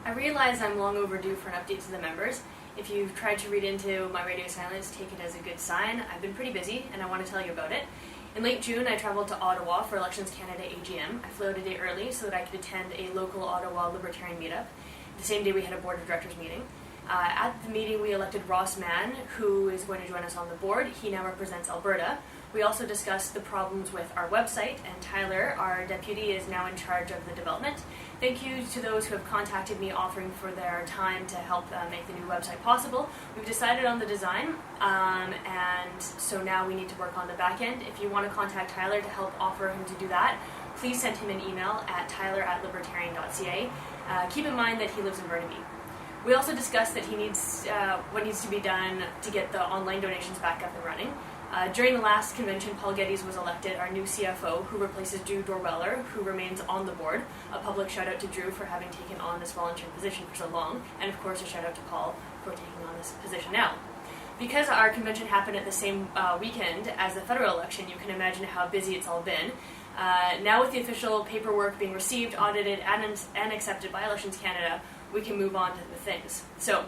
I realize I'm long overdue for an update to the members. If you've tried to read into my radio silence, take it as a good sign. I've been pretty busy, and I want to tell you about it. In late June, I traveled to Ottawa for Elections Canada AGM. I flew out a day early so that I could attend a local Ottawa Libertarian meetup. The same day we had a board of directors meeting. At the meeting, we elected Ross Mann, who is going to join us on the board. He now represents Alberta. We also discussed the problems with our website, and Tyler, our deputy, is now in charge of the development. Thank you to those who have contacted me offering for their time to help make the new website possible. We've decided on the design, and so now we need to work on the back end. If you want to contact Tyler to help offer him to do that, please send him an email at tyler@libertarian.ca. Keep in mind that he lives in Burnaby. We also discussed that what needs to be done to get the online donations back up and running. During the last convention, Paul Geddes was elected our new CFO, who replaces Drew Dorweller, who remains on the board. A public shout out to Drew for having taken on this volunteer position for so long, and of course a shout out to Paul for taking on this position now. Because our convention happened at the same weekend as the federal election, you can imagine how busy it's all been. Now with the official paperwork being received, audited, and accepted by Elections Canada, we can move on to the things. So,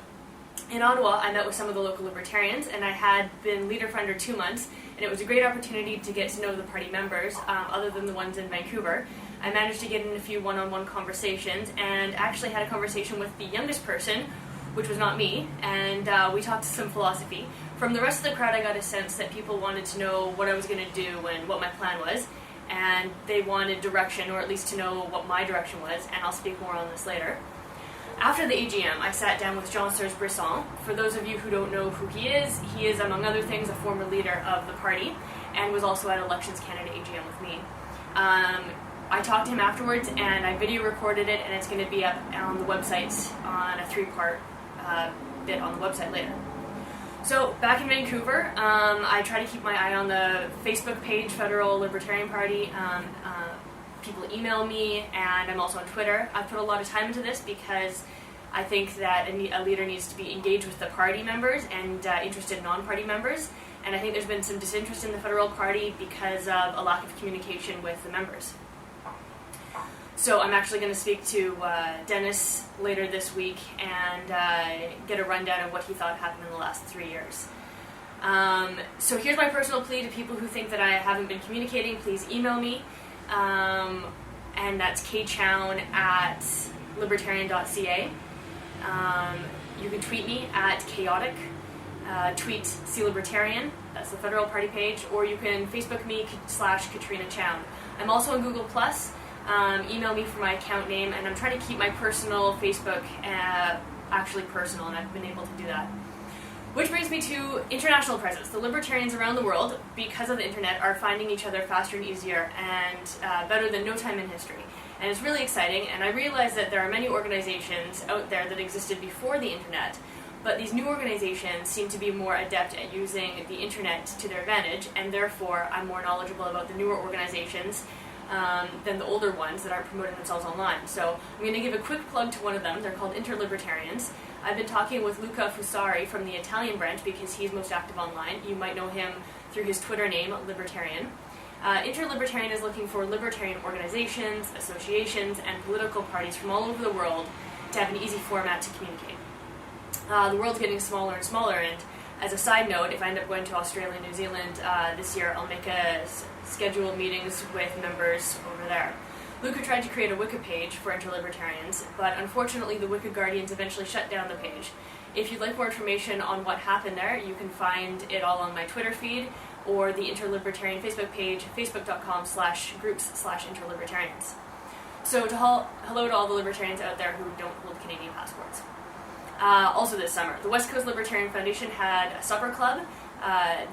in Ottawa, I met with some of the local Libertarians, and I had been leader for under 2 months, and it was a great opportunity to get to know the party members, other than the ones in Vancouver. I managed to get in a few one-on-one conversations, and actually had a conversation with the youngest person, which was not me, and we talked some philosophy. From the rest of the crowd, I got a sense that people wanted to know what I was going to do and what my plan was, and they wanted direction, or at least to know what my direction was, and I'll speak more on this later. After the AGM, I sat down with Jean-Serge Brisson. For those of you who don't know who he is, among other things, a former leader of the party, and was also at Elections Canada AGM with me. I talked to him afterwards, and I video recorded it, and it's going to be up on the website on a 3-part bit on the website later. So, back in Vancouver, I try to keep my eye on the Facebook page, Federal Libertarian Party. People email me, and I'm also on Twitter. I've put a lot of time into this because I think that a leader needs to be engaged with the party members and interested non-party members. And I think there's been some disinterest in the federal party because of a lack of communication with the members. So I'm actually going to speak to Dennis later this week and get a rundown of what he thought happened in the last 3 years. So here's my personal plea to people who think that I haven't been communicating. Please email me. And that's kchown@libertarian.ca. You can tweet me at chaotic, tweet C Libertarian, that's the federal party page, or you can Facebook me /Katrina Chowne. I'm also on Google+, email me for my account name, and I'm trying to keep my personal Facebook actually personal, and I've been able to do that. Which brings me to international presence. The Libertarians around the world, because of the internet, are finding each other faster and easier and better than no time in history. And it's really exciting, and I realize that there are many organizations out there that existed before the internet, but these new organizations seem to be more adept at using the internet to their advantage, and therefore I'm more knowledgeable about the newer organizations than the older ones that aren't promoting themselves online. So I'm going to give a quick plug to one of them. They're called Interlibertarians. I've been talking with Luca Fusari from the Italian branch because he's most active online. You might know him through his Twitter name, Libertarian. Interlibertarian is looking for libertarian organizations, associations, and political parties from all over the world to have an easy format to communicate. The world's getting smaller and smaller, and as a side note, if I end up going to Australia and New Zealand this year, I'll make schedule meetings with members over there. Luca tried to create a Wiki page for Interlibertarians, but unfortunately the Wiki Guardians eventually shut down the page. If you'd like more information on what happened there, you can find it all on my Twitter feed or the Interlibertarian Facebook page, facebook.com/groups/interlibertarians. So hello to all the libertarians out there who don't hold Canadian passports. Also this summer, the West Coast Libertarian Foundation had a supper club.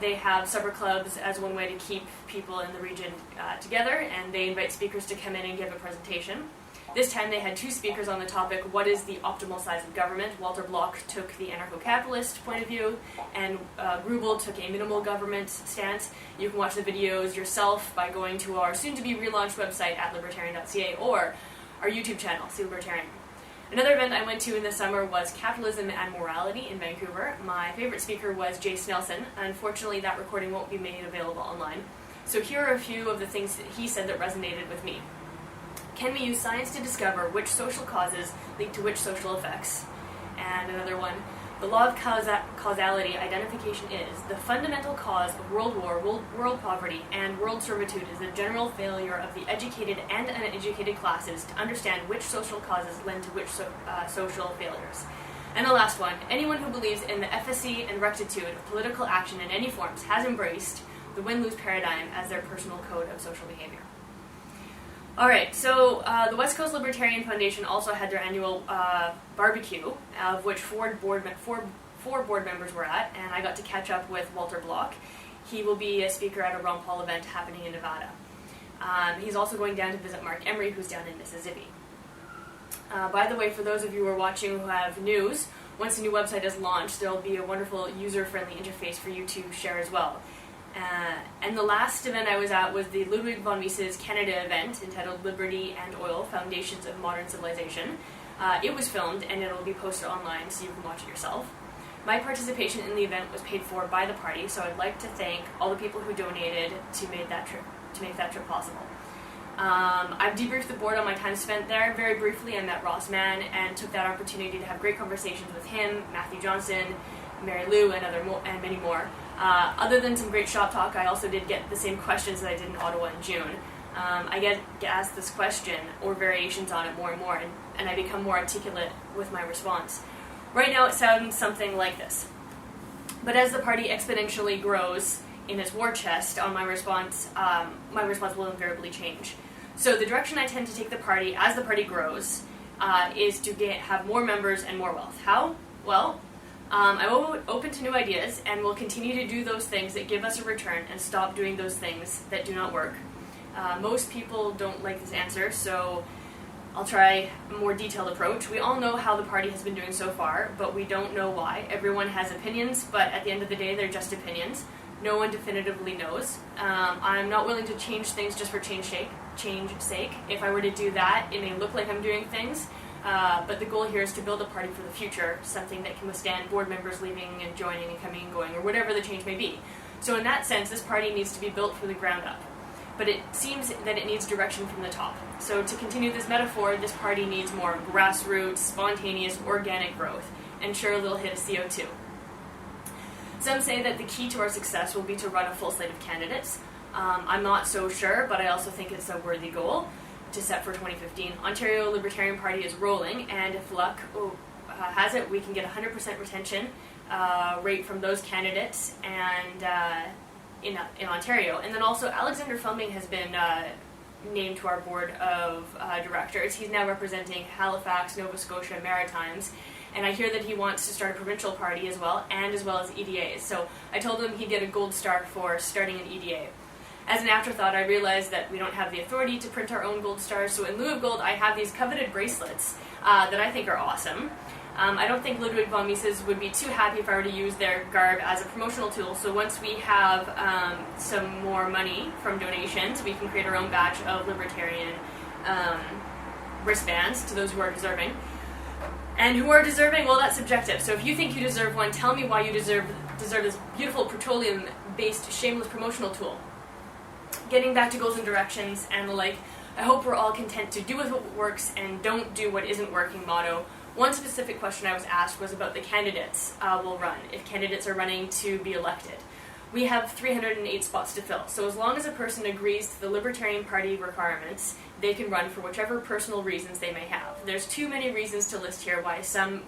They have supper clubs as one way to keep people in the region together, and they invite speakers to come in and give a presentation. This time they had 2 speakers on the topic, what is the optimal size of government? Walter Block took the anarcho-capitalist point of view, and Grubel took a minimal government stance. You can watch the videos yourself by going to our soon-to-be-relaunched website at libertarian.ca or our YouTube channel, See Libertarian. Another event I went to in the summer was Capitalism and Morality in Vancouver. My favorite speaker was Jace Nelson. Unfortunately, that recording won't be made available online. So here are a few of the things that he said that resonated with me. Can we use science to discover which social causes lead to which social effects? And another one, the law of causality identification is the fundamental cause of world war, world poverty, and world servitude is the general failure of the educated and uneducated classes to understand which social causes lend to which social failures. And the last one, anyone who believes in the efficacy and rectitude of political action in any forms has embraced the win-lose paradigm as their personal code of social behavior. Alright, so the West Coast Libertarian Foundation also had their annual barbecue, of which four board members were at, and I got to catch up with Walter Block. He will be a speaker at a Ron Paul event happening in Nevada. He's also going down to visit Mark Emery, who's down in Mississippi. By the way, for those of you who are watching who have news, once the new website is launched, there will be a wonderful user-friendly interface for you to share as well. And the last event I was at was the Ludwig von Mises Canada event entitled Liberty and Oil, Foundations of Modern Civilization. It was filmed and it will be posted online so you can watch it yourself. My participation in the event was paid for by the party, so I'd like to thank all the people who donated to make that trip possible. I've debriefed the board on my time spent there. Very briefly, I met Ross Mann and took that opportunity to have great conversations with him, Matthew Johnson, Mary Lou, and many more. Other than some great shop talk, I also did get the same questions that I did in Ottawa in June. I get asked this question or variations on it more and more, and I become more articulate with my response. Right now it sounds something like this. But as the party exponentially grows in its war chest, on my response will invariably change. So the direction I tend to take the party as the party grows is to have more members and more wealth. How? Well, I'm open to new ideas and will continue to do those things that give us a return and stop doing those things that do not work. Most people don't like this answer, so I'll try a more detailed approach. We all know how the party has been doing so far, but we don't know why. Everyone has opinions, but at the end of the day, they're just opinions. No one definitively knows. I'm not willing to change things just for change sake. If I were to do that, it may look like I'm doing things, but the goal here is to build a party for the future, something that can withstand board members leaving and joining and coming and going, or whatever the change may be. So in that sense, this party needs to be built from the ground up. But it seems that it needs direction from the top. So to continue this metaphor, this party needs more grassroots, spontaneous, organic growth, and sure, a little hit of CO2. Some say that the key to our success will be to run a full slate of candidates. I'm not so sure, but I also think it's a worthy goal to set for 2015. Ontario Libertarian Party is rolling, and if luck has it, we can get 100% retention rate from those candidates and in Ontario. And then also Alexander Fleming has been named to our board of directors. He's now representing Halifax, Nova Scotia, Maritimes. And I hear that he wants to start a provincial party as well as EDAs. So I told him he'd get a gold star for starting an EDA. As an afterthought, I realized that we don't have the authority to print our own gold stars, so in lieu of gold, I have these coveted bracelets that I think are awesome. I don't think Ludwig von Mises would be too happy if I were to use their garb as a promotional tool, so once we have some more money from donations, we can create our own batch of Libertarian wristbands to those who are deserving. And who are deserving? Well, that's subjective. So if you think you deserve one, tell me why you deserve this beautiful petroleum-based shameless promotional tool. Getting back to goals and directions and the like, I hope we're all content to do with what works and don't do what isn't working motto. One specific question I was asked was about the candidates we'll run, if candidates are running to be elected. We have 308 spots to fill, so as long as a person agrees to the Libertarian Party requirements, they can run for whichever personal reasons they may have. There's too many reasons to list here why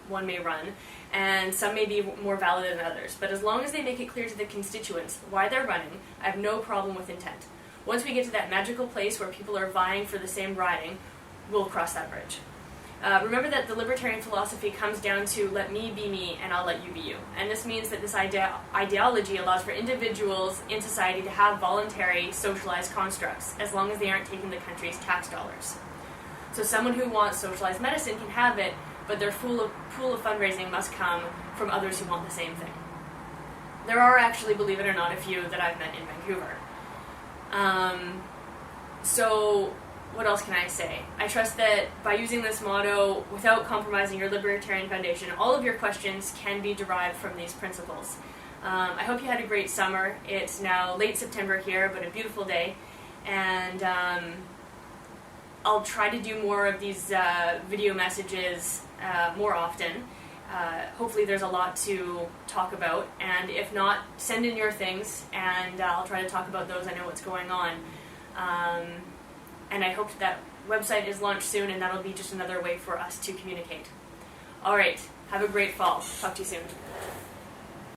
one may run, and some may be more valid than others, but as long as they make it clear to the constituents why they're running, I have no problem with intent. Once we get to that magical place where people are vying for the same riding, we'll cross that bridge. Remember that the libertarian philosophy comes down to let me be me and I'll let you be you. And this means that this ideology allows for individuals in society to have voluntary socialized constructs as long as they aren't taking the country's tax dollars. So someone who wants socialized medicine can have it, but their pool of fundraising must come from others who want the same thing. There are actually, believe it or not, a few that I've met in Vancouver. So what else can I say? I trust that by using this motto without compromising your Libertarian Foundation, all of your questions can be derived from these principles. I hope you had a great summer. It's now late September here, but a beautiful day. And I'll try to do more of these video messages more often. Hopefully there's a lot to talk about, and if not, send in your things and I'll try to talk about those. I know what's going on. And I hope that website is launched soon, and that'll be just another way for us to communicate. Alright, have a great fall. Talk to you soon.